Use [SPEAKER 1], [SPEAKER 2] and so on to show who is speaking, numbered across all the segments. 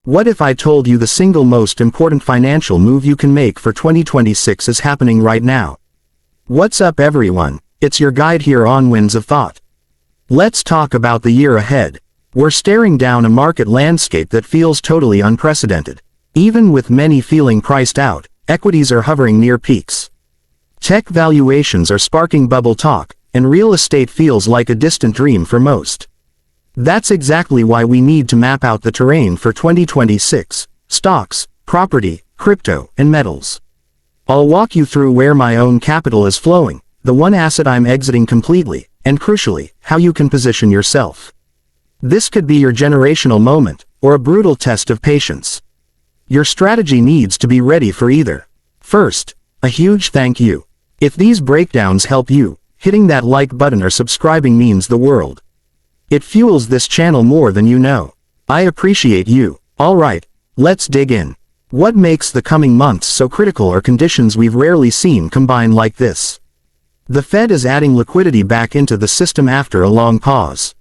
[SPEAKER 1] What if I told you the single most important financial move you can make for 2026 is happening right now? What's up everyone, it's your guide here on Winds of Thought. Let's talk about the year ahead. We're staring down a market landscape that feels totally unprecedented. Even with many feeling priced out, equities are hovering near peaks. Tech valuations are sparking bubble talk, and real estate feels like a distant dream for most. That's exactly why we need to map out the terrain for 2026, stocks, property, crypto, and metals. I'll walk you through where my own capital is flowing, the one asset I'm exiting completely, and crucially, how you can position yourself. This could be your generational moment, or a brutal test of patience. Your strategy needs to be ready for either. First, a huge thank you. If these breakdowns help you, hitting that like button or subscribing means the world. It fuels this channel more than you know. I appreciate you. Alright, let's dig in. What makes the coming months so critical are conditions we've rarely seen combine like this. The Fed is adding liquidity back into the system after a long pause.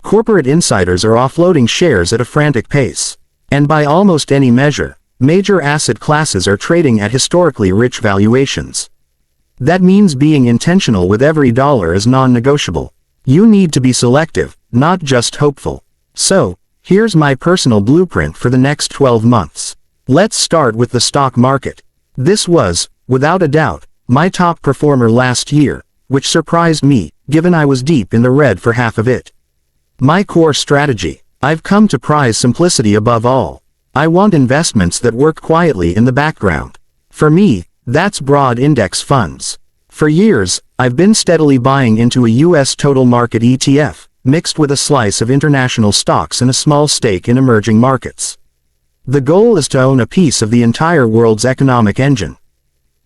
[SPEAKER 1] Corporate insiders are offloading shares at a frantic pace. And by almost any measure, major asset classes are trading at historically rich valuations. That means being intentional with every dollar is non-negotiable. You need to be selective, not just hopeful. So, here's my personal blueprint for the next 12 months. Let's start with the stock market. This was, without a doubt, my top performer last year, which surprised me, given I was deep in the red for half of it. My core strategy. I've come to prize simplicity above all. I want investments that work quietly in the background. For me, that's broad index funds. For years, I've been steadily buying into a U.S. total market ETF, mixed with a slice of international stocks and a small stake in emerging markets. The goal is to own a piece of the entire world's economic engine.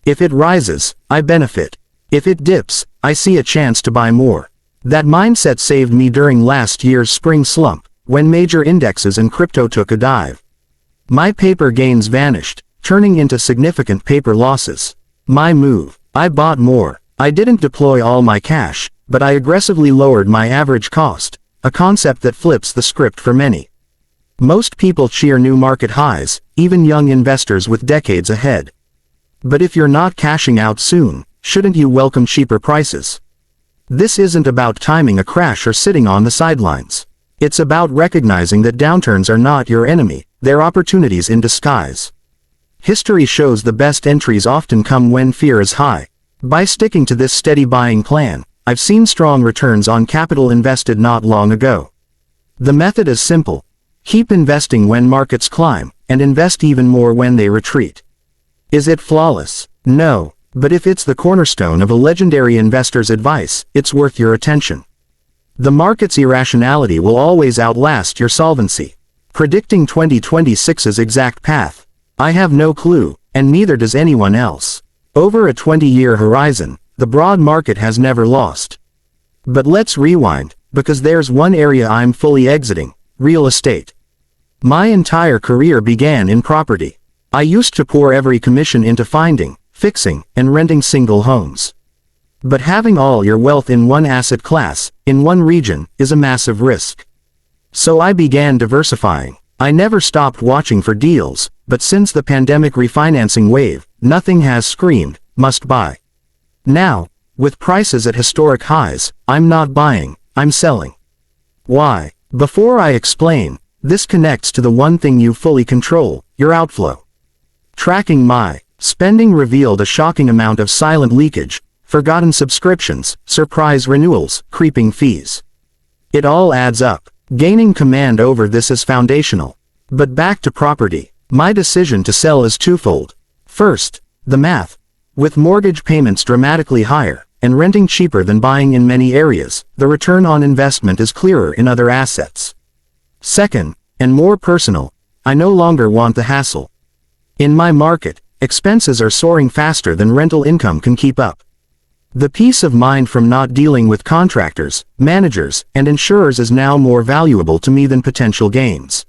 [SPEAKER 1] If it rises, I benefit. If it dips, I see a chance to buy more. That mindset saved me during last year's spring slump, when major indexes and crypto took a dive. My paper gains vanished, turning into significant paper losses. My move. I bought more. I didn't deploy all my cash, but I aggressively lowered my average cost, a concept that flips the script for many. Most people cheer new market highs, even young investors with decades ahead. But if you're not cashing out soon, shouldn't you welcome cheaper prices? This isn't about timing a crash or sitting on the sidelines. It's about recognizing that downturns are not your enemy, they're opportunities in disguise. History shows the best entries often come when fear is high. By sticking to this steady buying plan, I've seen strong returns on capital invested not long ago. The method is simple. Keep investing when markets climb, and invest even more when they retreat. Is it flawless? No, but if it's the cornerstone of a legendary investor's advice, it's worth your attention. The market's irrationality will always outlast your solvency. Predicting 2026's exact path. I have no clue, and neither does anyone else. Over a 20-year horizon, the broad market has never lost. But let's rewind, because there's one area I'm fully exiting: real estate. My entire career began in property. I used to pour every commission into finding, fixing, and renting single homes. But having all your wealth in one asset class, in one region, is a massive risk. So I began diversifying. I never stopped watching for deals, but since the pandemic refinancing wave, nothing has screamed, must buy. Now, with prices at historic highs, I'm not buying, I'm selling. Why? Before I explain, this connects to the one thing you fully control, your outflow. Tracking my spending revealed a shocking amount of silent leakage, forgotten subscriptions, surprise renewals, creeping fees. It all adds up. Gaining command over this is foundational. But back to property. My decision to sell is twofold. First, the math. With mortgage payments dramatically higher, and renting cheaper than buying in many areas, the return on investment is clearer in other assets. Second, and more personal, I no longer want the hassle. In my market, expenses are soaring faster than rental income can keep up. The peace of mind from not dealing with contractors, managers, and insurers is now more valuable to me than potential gains.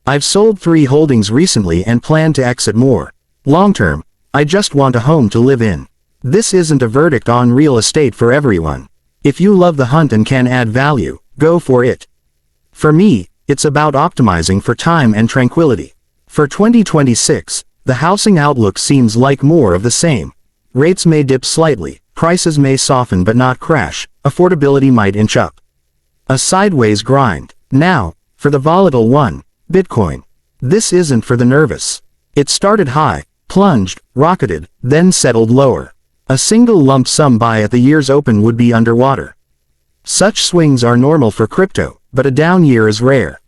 [SPEAKER 1] I've sold 3 holdings recently and plan to exit more. Long term, I just want a home to live in. This isn't a verdict on real estate for everyone. If you love the hunt and can add value, go for it. For me, it's about optimizing for time and tranquility. For 2026, the housing outlook seems like more of the same. Rates may dip slightly, prices may soften but not crash, affordability might inch up. A sideways grind. Now, for the volatile one, Bitcoin. This isn't for the nervous. It started high, plunged, rocketed, then settled lower. A single lump sum buy at the year's open would be underwater. Such swings are normal for crypto, but a down year is rare.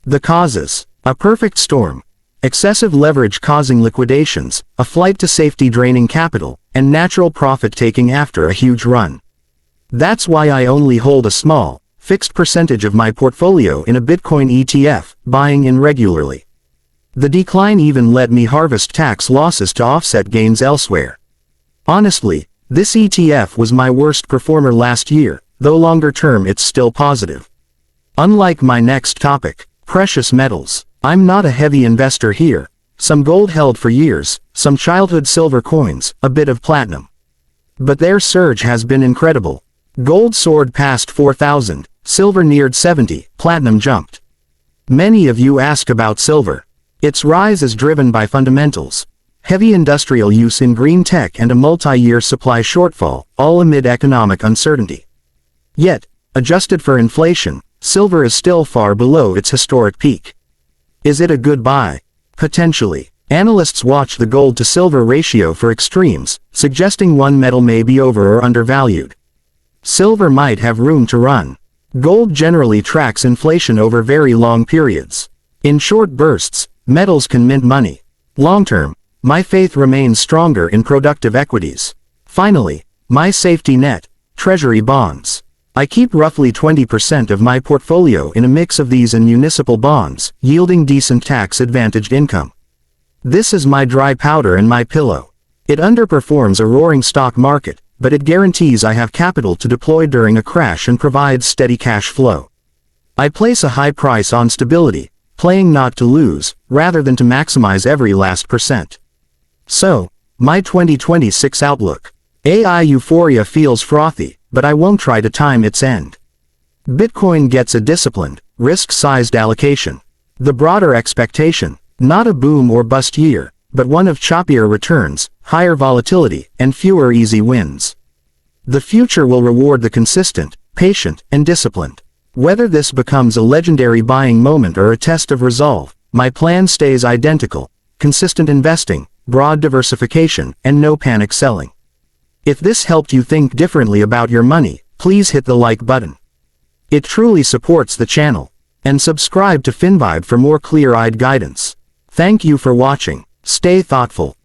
[SPEAKER 1] The causes. A perfect storm. Excessive leverage causing liquidations, a flight to safety draining capital, and natural profit taking after a huge run. That's why I only hold a small, fixed percentage of my portfolio in a Bitcoin ETF, buying in regularly. The decline even let me harvest tax losses to offset gains elsewhere. Honestly, this ETF was my worst performer last year, though longer term it's still positive. Unlike my next topic, precious metals, I'm not a heavy investor here. Some gold held for years, some childhood silver coins, a bit of platinum. But their surge has been incredible. Gold soared past 4,000, silver neared 70, platinum jumped. Many of you ask about silver. Its rise is driven by fundamentals. Heavy industrial use in green tech and a multi-year supply shortfall, all amid economic uncertainty. Yet, adjusted for inflation, silver is still far below its historic peak. Is it a good buy? Potentially. Analysts watch the gold to silver ratio for extremes, suggesting one metal may be over or undervalued. Silver might have room to run. Gold generally tracks inflation over very long periods. In short bursts, metals can mint money. Long term, my faith remains stronger in productive equities. Finally, my safety net, Treasury bonds. I keep roughly 20% of my portfolio in a mix of these and municipal bonds, yielding decent tax-advantaged income. This is my dry powder and my pillow. It underperforms a roaring stock market, but it guarantees I have capital to deploy during a crash and provides steady cash flow. I place a high price on stability, playing not to lose, rather than to maximize every last percent. So, my 2026 outlook. AI euphoria feels frothy, but I won't try to time its end. Bitcoin gets a disciplined, risk-sized allocation. The broader expectation, not a boom or bust year, but one of choppier returns, higher volatility, and fewer easy wins. The future will reward the consistent, patient, and disciplined. Whether this becomes a legendary buying moment or a test of resolve, my plan stays identical: consistent investing, broad diversification, and no panic selling. If this helped you think differently about your money, please hit the like button. It truly supports the channel. And subscribe to FinVibe for more clear-eyed guidance. Thank you for watching. Stay thoughtful.